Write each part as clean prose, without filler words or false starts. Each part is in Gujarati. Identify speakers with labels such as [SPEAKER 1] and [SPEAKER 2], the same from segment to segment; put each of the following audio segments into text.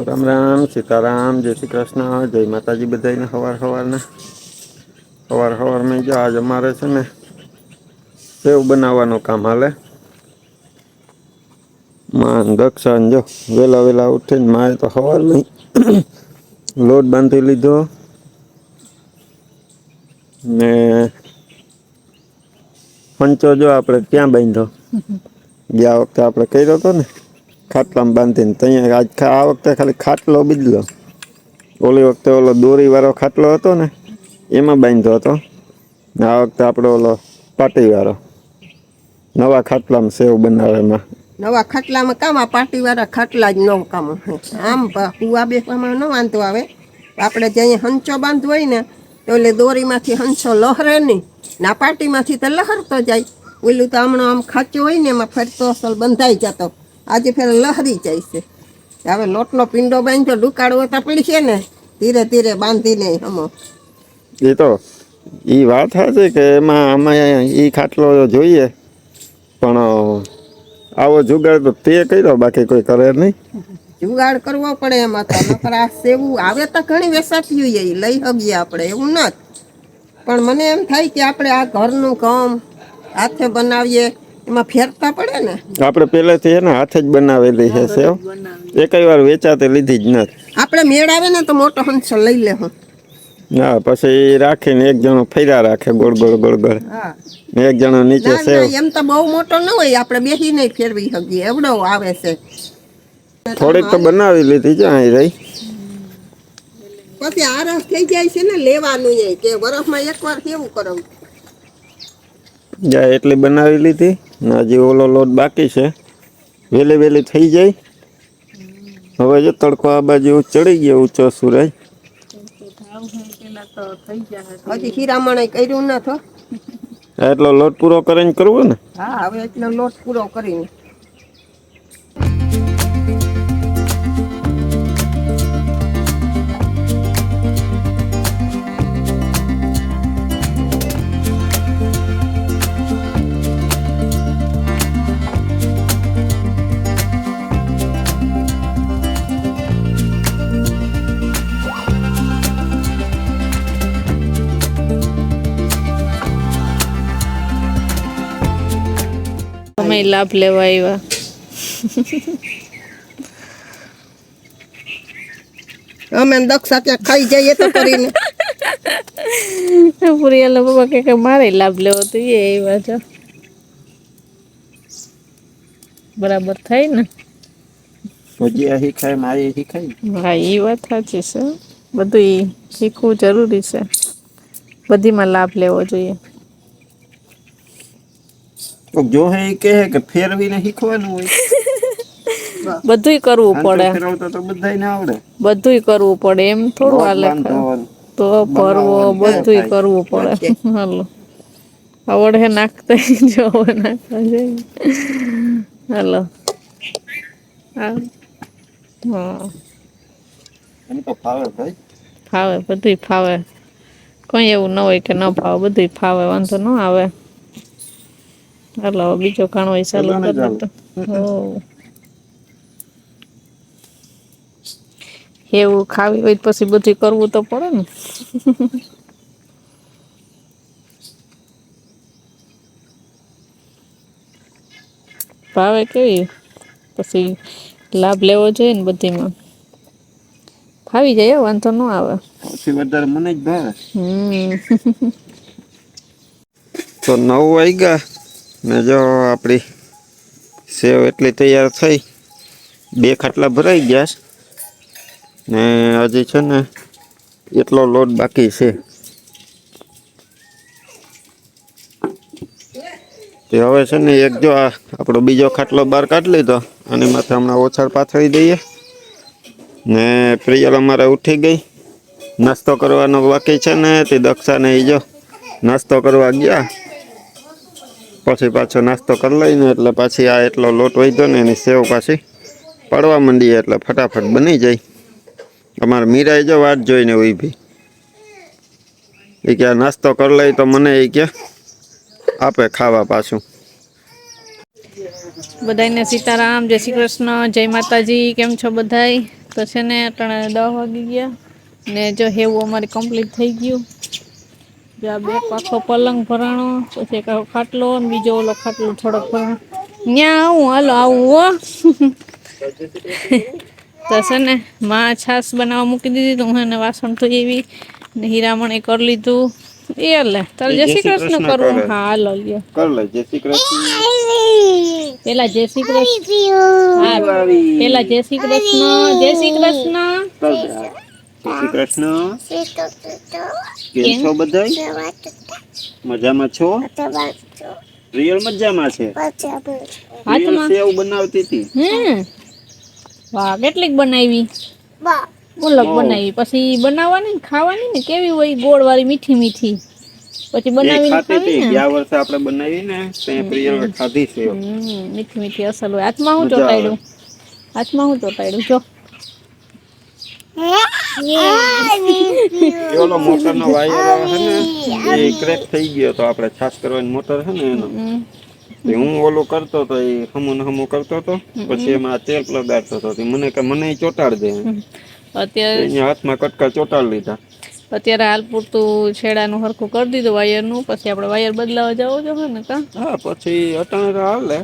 [SPEAKER 1] રામ રામ સીताराम जय श्री कृष्ण जय माताजी बधाई हवार हवार में जो आज अमारे से ने सेव बनावानुं काम हाले। मां दक्षा जो वेला वेला उठीने माए तो हवार में लोट बांधी लीधो ने पंचो जो आपणे क्यां बांध्यो गया वखते आपणे कर्यो तो ने खाटलामां बांधीने तईं आज आ वखते खाली खाटलो बदलो। ओली वखते ओलो दोरी वाळो खाटलो हतो ने एमां बांध्यो हतो ने आ वखते आपणो ओलो पाटी वाळो नवा खाटलामां सेव बनावे एमां
[SPEAKER 2] नवा खाटलामां काम आ पाटीवाळा खाटला ज न काम आम हुआ बेसवामां न वांधो आवे। આપણે જે હંચો બાંધવો હોય ને તો એટલે દોરીમાંથી હંચો લહરે નહીં ના પાટીમાંથી તો લહરતો જાય। ઓલું તો હમણાં આમ ખાચો હોય ને એમાં ફરતો અસલ બંધાઈ જતો આજે ફેર લહરી જાય છે। હવે લોટનો પીંડો બાંધ્યો ડુકાળવો તો પડશે ને ધીરે ધીરે બાંધીને હમો
[SPEAKER 1] એ તો એ વાત છે કે એમાં અમે એ ખાટલો જોઈએ પણ આવો જુગાડ તો તે કર્યો બાકી કોઈ કરે નહીં।
[SPEAKER 2] जुगाड़ करवो पड़े एमां तो नकर आ सेवुं आवे तो घणी वेसाती होई लई हगीए आपणे एवुं न पण मने एम थाय के आपणे आ घरनुं काम हाथे बनावीए एमां फेरता पड़े ने
[SPEAKER 1] આપણે પહેલેથી એને હાથે જ બનાવેલી છે સેવ એકેય વાર વેચાતે લીધી જ નથી।
[SPEAKER 2] આપણે મેળ આવે ને તો મોટો હંસો લઈ લેહું
[SPEAKER 1] હા પછી રાખીને એક જણો ફેર્યા રાખે ગોળ ગોળ ગોળ ગોળ
[SPEAKER 2] હા
[SPEAKER 1] ને એક જણો નીચે
[SPEAKER 2] ના
[SPEAKER 1] સેવ
[SPEAKER 2] ના એમ તો બહુ મોટો ન હોય આપણે બેસીને ફેરવી હગીએ એવડો આવે છે।
[SPEAKER 1] થોડીક તો બનાવી લીધી છે અહીં રહી
[SPEAKER 2] પછી આ રસ થઈ જાય છે ને લેવાનું એ કે વરસમાં એકવાર કેવું કરવું
[SPEAKER 1] જા એટલી બનાવી લીધી ને હજી ઓલો લોટ બાકી છે વેલી વેલી થઈ જાય। હવે જો તડકો આ બાજુ ચડી ગયો ઊંચો સૂરજ
[SPEAKER 2] હજી હીરામણે કર્યું ન થો
[SPEAKER 1] એટલો લોટ પૂરો કરીને કરવો ને
[SPEAKER 2] હા હવે એટલો લોટ પૂરો કરીને
[SPEAKER 3] અમે લાભ લેવા આવ્યા
[SPEAKER 2] અમે દક્ષા ત્યાં ખાઈ જઈએ તો કરીને
[SPEAKER 3] પુરિયાલા પપ્પા કે મારે લાભ લેવો તો એ આવ્યા છો બરાબર થાય ને
[SPEAKER 1] હજી આ શીખાય મારી શીખાય
[SPEAKER 3] હા એ વાત સાચી છે બધું શીખવું જરૂરી છે બધીમાં લાભ લેવો જોઈએ।
[SPEAKER 1] જો હે એ કહે કે ફેરવીને શીખવાનું હોય
[SPEAKER 3] બધુંય કરવું પડે
[SPEAKER 1] ફેરવતા તો બધાયને આવડે
[SPEAKER 3] બધુંય કરવું પડે એમ થોડું હાલે તો ભરવો બધુંય કરવું પડે હાલો આવડે નાખતા જો નાખતા જાય હાલો હા
[SPEAKER 1] એમ તો ફાવે ભાઈ
[SPEAKER 3] ફાવે બધુંય ફાવે કોઈ એવું ન હોય કે ન ફાવે બધુંય ફાવે વાંધો ન આવે। હાલો બીજો ઘણો હોય ચાલુ કરી દો હો એવું ખાવી હોય પછી બધું કરવું તો પડે ને ભાવે કેવી પછી લાભ લેવો જોઈએ ને બધીમાં ફાવી જાય વાંધો ન આવે
[SPEAKER 1] સૌથી વધારે મને જ ભાવે। તો 9 વાગ્યા ને જો આપણી સેવ એટલી તૈયાર થઈ 2 ખાટલા ભરાઈ ગયા ને હજી છે ને એટલો લોટ બાકી છે તે હવે છે ને એક જો આ આપણો બીજો ખાટલો બહાર કાઢી લીધો આની માથે હમણાં ઓછાળ પાથરી દઈએ ને પ્રિયલ અમારે ઉઠી ગઈ નાસ્તો કરવાનો બાકી છે ને તે દક્ષાને એ જો નાસ્તો કરવા ગયા પછી પાછો નાસ્તો કરી લઈને એટલે પાછી આ એટલો લોટ વધ્યો ને એની સેવ પાછી પાડવા માંડીએ એટલે ફટાફટ બની જાય। અમારે મીરાએ જો વાટ જોઈને ઊભી એ કે નાસ્તો કરી લઈ તો મને એ કે આપે ખાવા પાછું।
[SPEAKER 3] બધાને સીતારામ જય શ્રી કૃષ્ણ જય માતાજી કેમ છો બધાય તો છે ને અટાણે 10 વાગી ગયા ને જો હેવું અમારી કમ્પ્લીટ થઈ ગયું. જો આ બે પાખો પલંગ ભરાણો, પછી એક ખાટલો ને બીજો ઓલો ખાટલો થોડોક ભરાણો. ન્યા આવું હાલો આવું હો. તો છે ને માં છાશ બનાવવા મૂકી દીધી તો હું એને વાસણ ધોઈ એવી ને હીરામણે કરી લીધું. એ લે તારે જય શ્રી કૃષ્ણ કરવું. હા હાલો લ્યો
[SPEAKER 1] કર લે જય શ્રી કૃષ્ણ.
[SPEAKER 3] પેલા જય શ્રી કૃષ્ણ. હા પેલા જય શ્રી કૃષ્ણ. જય શ્રી કૃષ્ણ.
[SPEAKER 1] કર દે. જય શ્રી કૃષ્ણ. કેમ છો બધાય? મજામાં છો? રિયલ મજામાં છે. રિયલ સેવ બનાવતી હતી.
[SPEAKER 3] વાહ કેટલીક બનાવી. મુલક બનાવી પછી બનાવવાની ને ખાવાની ને કેવી હોય ગોળ વાળી મીઠી મીઠી પછી બનાવીને ખાવી ને.
[SPEAKER 1] ગયા વર્ષે આપણે બનાવી ને તે પ્રિયલ ખાધી છે.
[SPEAKER 3] મીઠી મીઠી અસલ હોય. હાથમાં હું ચોટાડ્યું. હાથમાં હું ચોટાડ્યું જો.
[SPEAKER 1] ઓલો મોટર નો વાયર હે ને એ ક્રેક થઈ ગયો તો આપણે છાસ કરવાની મોટર છે ને એનો હું ઓલું કરતો તો એ હમું કરતો તો પછી એમાં તેલ લગાડતો હતો મને ચોટાડ દે.
[SPEAKER 3] અત્યારે
[SPEAKER 1] હાથમાં કટકા ચોટાડી લીધા.
[SPEAKER 3] અત્યારે હાલ પૂરતું છેડાનું હરખું કરી દીધું વાયરનું. પછી આપણે વાયર બદલાવા જવું જોઈએ ને કા?
[SPEAKER 1] હા પછી અટાણે હાલે.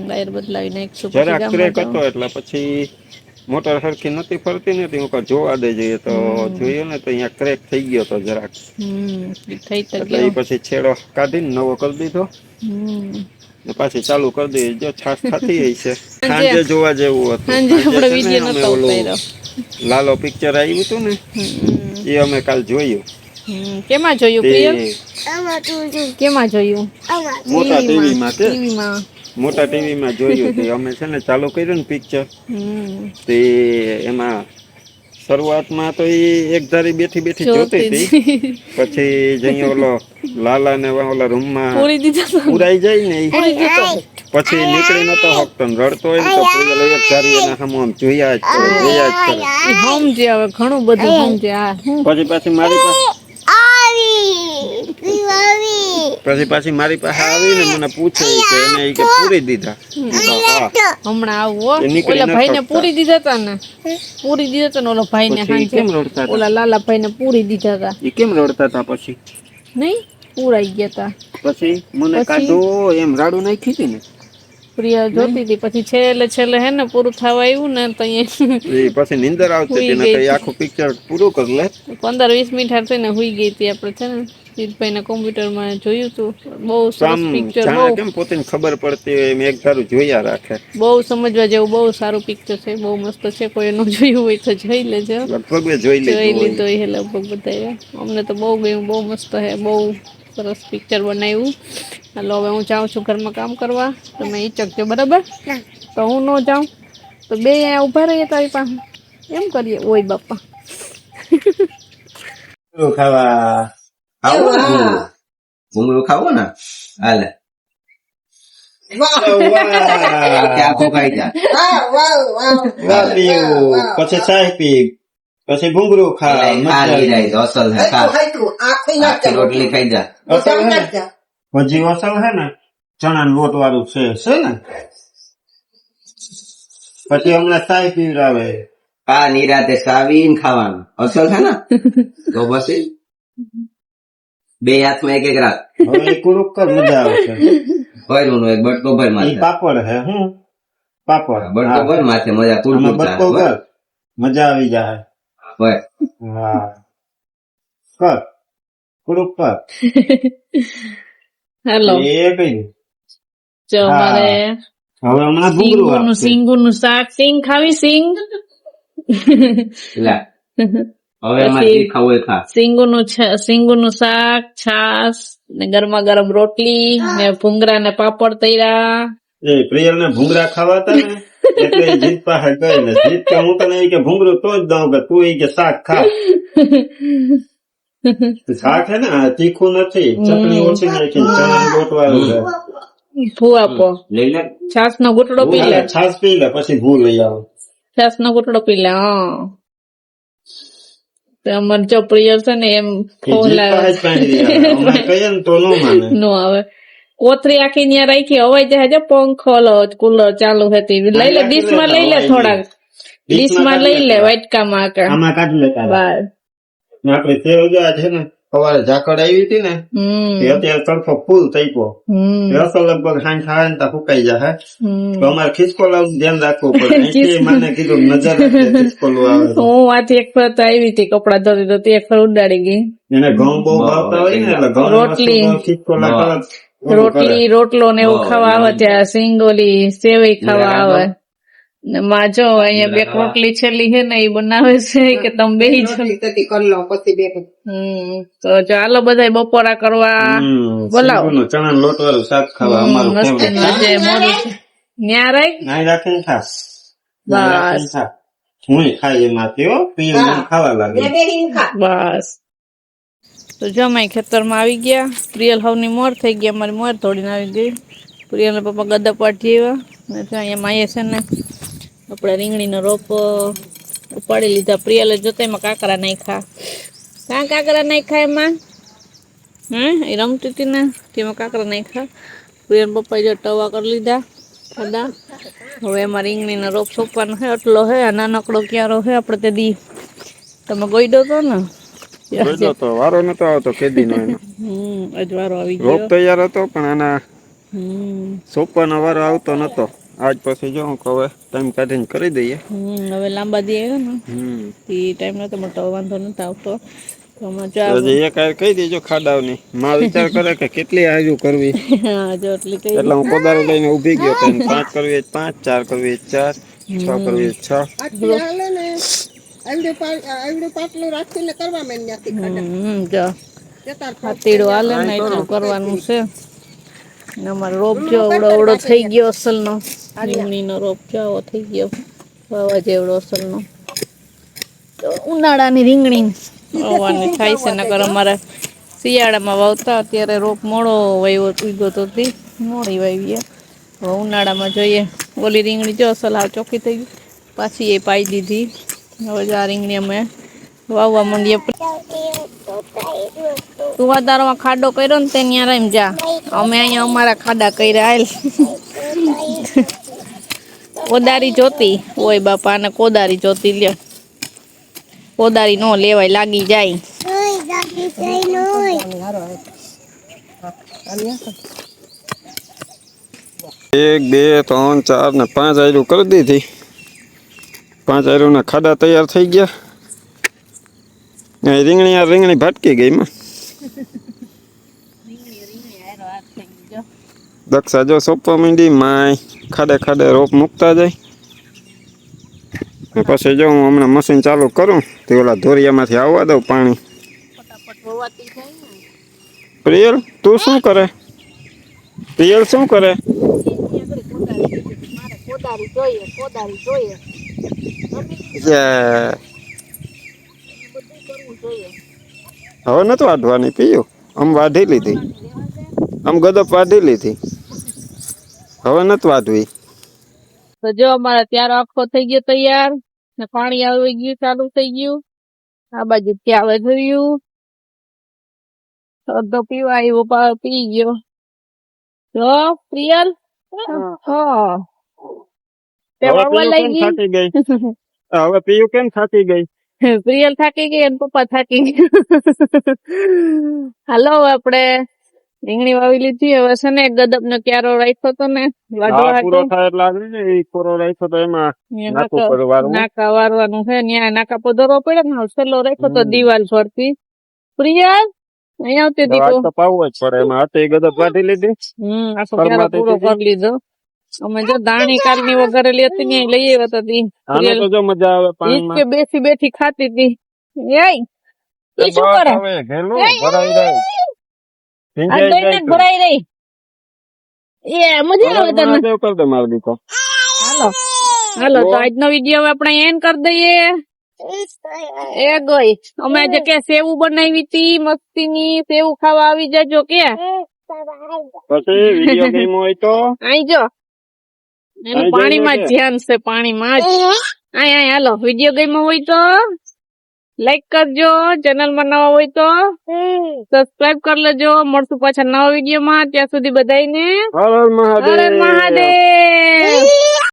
[SPEAKER 3] વાયર બદલાવી નાખશું.
[SPEAKER 1] જરા ક્રેક હતો એટલે પછી મોટર સરખી નથી ફરતી ને હું જોવા દે જઈએ તો જોઈએ ને તો અહીંયા ક્રેક થઈ ગયો તો જરાક. એટલે પછી છેડો કાઢીને નવો કરી દીધો ને પાછી ચાલુ કરી દીધી. જો છાસ ખાતી હશે. સાંજે જોવા જેવું હતું. લાલો પિક્ચર આવ્યું હતું ને એ અમે કાલ જોયું.
[SPEAKER 3] કેમાં જોયું પ્રિય? કેમાં જોયું?
[SPEAKER 1] મોટા ટીવીમાં. મોટા ટીવીમાં જોયું તે અમે છે ને ચાલુ કર્યું ને પિક્ચર તે એમાં શરૂઆતમાં તો એ એક ધારી બેઠી જોતી હતી. પછી જઈ ઓલો લાલા ને ઓલા રૂમમાં પુરાઈ જાય ને પછી નીકળી નતો હકતો રડતો હોય ને તો એક ધારી એના સામે આમ જોયા જ કરે.
[SPEAKER 3] સમજે હવે ઘણું બધું સમજે.
[SPEAKER 1] પછી પાછી મારી પાસે આવીને મને પૂછે કે એને કે પૂરી દીધા.
[SPEAKER 3] હમણાં આવું ઓલા ભાઈ ને પૂરી દીધા હતા ને ઓલો ભાઈ ને ઓલા લાલા ભાઈ ને પૂરી દીધા હતા.
[SPEAKER 1] એ કેમ રડતા હતા પછી?
[SPEAKER 3] નહીં પૂરાઈ ગયા હતા.
[SPEAKER 1] પછી મને કાઢો એમ રાડું નાખી હતી ને
[SPEAKER 3] પ્રિયા જોતી હતી. પછી છેલ્લે હે ને પૂરું થવા આવ્યું ને તો
[SPEAKER 1] પછી નીંદર આવતી હતી ને તો આખું પિક્ચર પૂરું કરી લે.
[SPEAKER 3] 15-20 મિનિટ થઈને હુઈ ગઈ હતી. આપણે છે ને જીતભાઈ ના કોમ્પ્યુટરમાં જોયું હતું. બહુ સરસ પિક્ચર.
[SPEAKER 1] કેમ પોતાને ખબર પડતી હોય એમ એક ધારું જોયા રાખે.
[SPEAKER 3] બહુ સમજવા જેવું બહુ સારું પિક્ચર છે. બહુ મસ્ત છે. કોઈ ન જોયું હોય તો જોઈ લેજો.
[SPEAKER 1] લગભગ જોઈ
[SPEAKER 3] લીધો એ લગભગ બધાએ. અમને તો બહુ ગયું. બહુ મસ્ત છે. બહુ સરસ પિક્ચર બનાવ્યું. હાલો હવે હું જાઉં છું ઘરમાં કામ કરવા. તમે ઈચકજો બરાબર? તો હું ન જાઉં તો બે અહીંયા ઉભા રહીએ તારી પાસે. એમ કરીએ. ઓય બાપા
[SPEAKER 4] ખાવા ભૂંગળું ખાવું ને હાલે
[SPEAKER 1] પછી ચાય પી પછી ભૂંગળું ખા
[SPEAKER 4] રોટલી ખાઈ જા.
[SPEAKER 1] હજી અસલ હે ને ચણા લોટ વાળું છે ને પછી હમણાં ચાય પીવડાવે.
[SPEAKER 4] આ નિરાતે સાવીને ખાવાનું અસલ છે ને તો પછી બે હાથમાં એક રાખ.
[SPEAKER 1] હવે કુરુક કર મજા આવશે.
[SPEAKER 4] ભરવાનું એક બટકો ભર માથે.
[SPEAKER 1] પાપડ હે હું પાપડ
[SPEAKER 4] બટકો ભર માથે મજા
[SPEAKER 1] બટકો કર મજા આવી જાય. હા કર કુરુક કર.
[SPEAKER 3] હેલો
[SPEAKER 1] એ કઈ
[SPEAKER 3] જો મારે
[SPEAKER 1] હવે હમણાં
[SPEAKER 3] સિંગુનું શાક. સિંગ ખાવી? સિંગ
[SPEAKER 4] હવે ખાવું ખા.
[SPEAKER 3] સિંગુનું શાક, છાસ ને ગરમા ગરમ રોટલી ને ભૂંગરા ને પાપડ તૈયાર.
[SPEAKER 1] એ પ્રિયલ ને ભૂંગરા ખાવાતા ને એટલે જીત પાસે ગઈ ને જીત કે હું તને કે ભૂંગરું તો જ દઉં કે તું કે શાક ખા. શાક હે ને તીખું નથી. ચટણી ઓછી નાખી ચણા લોટ વાળું છે.
[SPEAKER 3] ભૂ આપો.
[SPEAKER 4] લઈ લે
[SPEAKER 3] છાસ નો ઘૂંટડો પી લે.
[SPEAKER 1] છાસ પી લે પછી ભૂ લઈ આવો.
[SPEAKER 3] છાસ નો ઘૂંટડો પી લે. હા અમારે જો પ્રિય છે ને એમ નો આવે. કોથરી આખી ત્યાં રાખી હવાઈ જાય. પંખો કુલર ચાલુ હતી. લઈ લે ડીશ માં લઈ લે થોડાક. ડીશમાં લઈ લે વાટકામાં કે
[SPEAKER 1] આમાં કાઢી લેતા
[SPEAKER 3] બસ
[SPEAKER 1] ને આપણે સેવ જો આ છે ને સવારે ઝાકળ આવી હતી ને એ અત્યારે તડકો ફૂલ થઈ ગયો રસો લગભગ હાંજ ખાય ને ત્યાં ફૂકાઈ જાય તો અમારે ખિસકોલાનું ધ્યાન રાખવું પડે અહીંથી મને કીધું નજર રાખજે ખિસકોલું આવે તો.
[SPEAKER 3] હું આથી એક ફર તો આવી હતી કપડા ધોતી ધોતી એક ફર ઉડાડી ગઈ
[SPEAKER 1] એને ઘઉં બહુ ભાવતા હોય ને એટલે ઘઉં
[SPEAKER 3] રોટલી.
[SPEAKER 1] ખિસકોલા કરે
[SPEAKER 3] રોટલી રોટલો ને એવું ખાવા આવે ત્યાં સિંગોલી સેવઈ ખાવા આવે ને માં જો અહીંયા બે રોટલી છેલ્લી છે ને એ બનાવે છે કે તમે બેહી જાઓ.
[SPEAKER 2] કરી લો પછી બે
[SPEAKER 3] તો ચાલો બધા બપોરા કરવા બોલાવો.
[SPEAKER 1] સિંગોનું ચણાનું લોટ વાળું શાક ખાવા અમારું
[SPEAKER 3] મસ્ત
[SPEAKER 1] favourite.
[SPEAKER 3] જે મોડું છે ન્યા રાખ
[SPEAKER 1] નાઈ રાખીને ખાસ
[SPEAKER 3] બસ
[SPEAKER 1] હું ખાઈ એમાંથી હો પીએ મને ખાવા લાગે
[SPEAKER 3] બસ તો જમાઈ ખેતરમાં આવી ગયા. પ્રિયલ હવની મોર થઈ ગઈ, અમારી મોર થોડીને આવી ગઈ. પ્રિયલના પપ્પા ગદા પાઠી આવ્યા ને ત્યાં અહીંયા માએ છે ને આપણે રીંગણીનો રોપ ઉપાડી લીધા. પ્રિયલે જોતા એમાં કાકરા નાખ્યા. કાં કાકરા નાખ્યા એમાં એ રમતી હતી ને તેમાં કાકરા નાખ્યા. પ્રિયલ પપ્પાએ જો ટવા કરી લીધા બધા. હવે એમાં રીંગણીનો રોપ સોંપવાનો છે એટલો છે. આ નાનકડો ક્યારો છે આપણે તે દી તમે ગોઈડો હતો ને
[SPEAKER 1] જોઈતો તો વારો નતો આવતો કેદીનો એનો
[SPEAKER 3] અજવારો આવી
[SPEAKER 1] રોપ
[SPEAKER 3] ગયો.
[SPEAKER 1] તૈયાર હતો પણ આના
[SPEAKER 3] હમ
[SPEAKER 1] સોંપવાનો વારો આવતો નતો. આજ પછી જો હવે ટાઈમ કાઢીને કરી દઈએ.
[SPEAKER 3] હવે લાંબા દી આવ્યો ને
[SPEAKER 1] હમ
[SPEAKER 3] એ ટાઈમ નતો મોટો વાંધો નતો આવતો. તો આમાં
[SPEAKER 1] તો હજી એક હાર કહી દેજો ખાડાવની. માં વિચાર કરે કે કેટલી હાજુ કરવી
[SPEAKER 3] હા જો એટલી કઈ
[SPEAKER 1] એટલે હું કોદાળી લઈને ઊભી ગયો તો 5 કરવી હોય 5, 4 કરવી હોય 4, 6 કરવી હોય 6.
[SPEAKER 2] આટલી હાલે ને આવડું પાટલું રાખીને કરવા માંડ્યા ખાડા
[SPEAKER 3] જો
[SPEAKER 2] જતા
[SPEAKER 3] હાથીડો હાલે ને એટલું કરવાનું છે. ને અમારો રોપ જો અવડો અવડો થઈ ગયો અસલનો. રીંગણીનો રોપ જો આવો થઈ ગયો વાવા જેવડો અસલનો. તો ઉનાળાની રીંગણી વાવવાની થાય છે. નકર અમારે શિયાળામાં વાવતા અત્યારે રોપ મોડો વાવ્યો ઉગ્યો તો તી મોડી વાવીએ. હવે ઉનાળામાં જોઈએ. ઓલી રીંગણી જો અસલ હાવ ચોખ્ખી થઈ ગઈ પાછી એ પાઈ દીધી. હવે જો આ રીંગણી અમે વાવવા માંડીએ. તું વધારામાં ખાડો કર્યો ને તે ત્યાં રહીને જા. અમે અહીંયા અમારા ખાડા કર્યા હાલ. કોદારી જોતી ઓય બાપા ને કોદારી જોતી લ્યો. કોદારી નો લેવાય લાગી જાય.
[SPEAKER 1] 1, 2, 3, 4 ને 5 આયરું કરી દીધી. 5 આયરુંના ખાડા તૈયાર થઈ ગયા. અહીં રીંગણી ભટકી ગઈ માં. દક્ષા જો સોંપવા માંડી. માય ખાડે ખાડે રોપ મૂકતા જાય. ને પછી જો હું હમણાં મશીન ચાલુ કરું તો ઓલા ધોરિયામાંથી આવવા દઉં પાણી. પ્રિયલ તું શું કરે? પ્રિયલ શું કરે? હવે નતું વાઢવાની પીયું. આમ વાઢી લીધી. આમ ગદપ વાઢી લીધી. હવે નતું વાઢવી.
[SPEAKER 3] તો જો અમારા ત્યારે આખો થઈ ગયો તૈયાર ને પાણી આવી ગયું ચાલુ થઈ ગયું. આ બાજુ ત્યાં વધ્યું અડધો પીવા આવ્યો પી ગયો. જો પ્રિયલ હા તે વાળવા લઈ ગઈ.
[SPEAKER 1] થાકી ગઈ. હવે પીયું કેમ થાકી ગઈ?
[SPEAKER 3] પ્રિયલ થાકી ગઈ અને પપ્પા થાકી ગયા. હાલો આપણે રીંગણી વાવી લીધી. હવે છે ને ગદબ નો ક્યારો રાખ્યો હતો ને વાઢવા
[SPEAKER 1] પૂરો થાય એટલે આગળ ને એ કોરો રાખ્યો તો એમાં નાખવું પડે વારવું.
[SPEAKER 3] નાકા વારવાનું છે. ત્યાં નાકા પધરવો પડે ને છેલ્લો રાખ્યો તો દિવાલ ફરતી. પ્રિયલ અહીંયા આવતી
[SPEAKER 1] આજ
[SPEAKER 3] દીકરો.
[SPEAKER 1] તો પાવવો જ પડે. એમાં હતી ગદપ વાઢી લીધી.
[SPEAKER 3] આખો ક્યારો પૂરો કરી લીધો. અમે જો દાણી કાલની વઘારેલી હતી ને લઈ આવ્યા હતા.
[SPEAKER 1] આને તો જો મજા આવે
[SPEAKER 3] ઈ
[SPEAKER 1] પાણીમાં.
[SPEAKER 3] કે બેસી બેઠી ખાતી હતી. એય ઈ શું કરે?
[SPEAKER 1] હવે ઘેલું ભરાઈ જાય.
[SPEAKER 3] આ
[SPEAKER 1] ભીંજાઈ
[SPEAKER 3] દઈને
[SPEAKER 1] જાય
[SPEAKER 3] જ ભરાઈ રહી. એ મજા આવે તને.
[SPEAKER 1] મહાદેવ કર દે મારો દીકરો.
[SPEAKER 3] હાલો હાલો તો આજનો વિડીયો આપણે એન્ડ કરી દઈએ. એ ગઈ અમે આજે કે સેવું બનાવી હતી મસ્તીની. સેવું ખાવા આવી જજો કે
[SPEAKER 1] પછી વિડીયો ગેમ હોય તો
[SPEAKER 3] આઈ જો એનું પાણીમાં જ ધ્યાન છે. પાણીમાં જ આય આય હાલો. વિડીયો ગમ્યો હોય તો લાઈક કરજો. ચેનલમાં નવા હોય તો સબસ્ક્રાઇબ કરી લેજો. મળશું પાછા નવા વિડીયોમાં. ત્યાં સુધી બધાને
[SPEAKER 1] હર હર મહાદેવ.
[SPEAKER 3] હર હર મહાદેવ.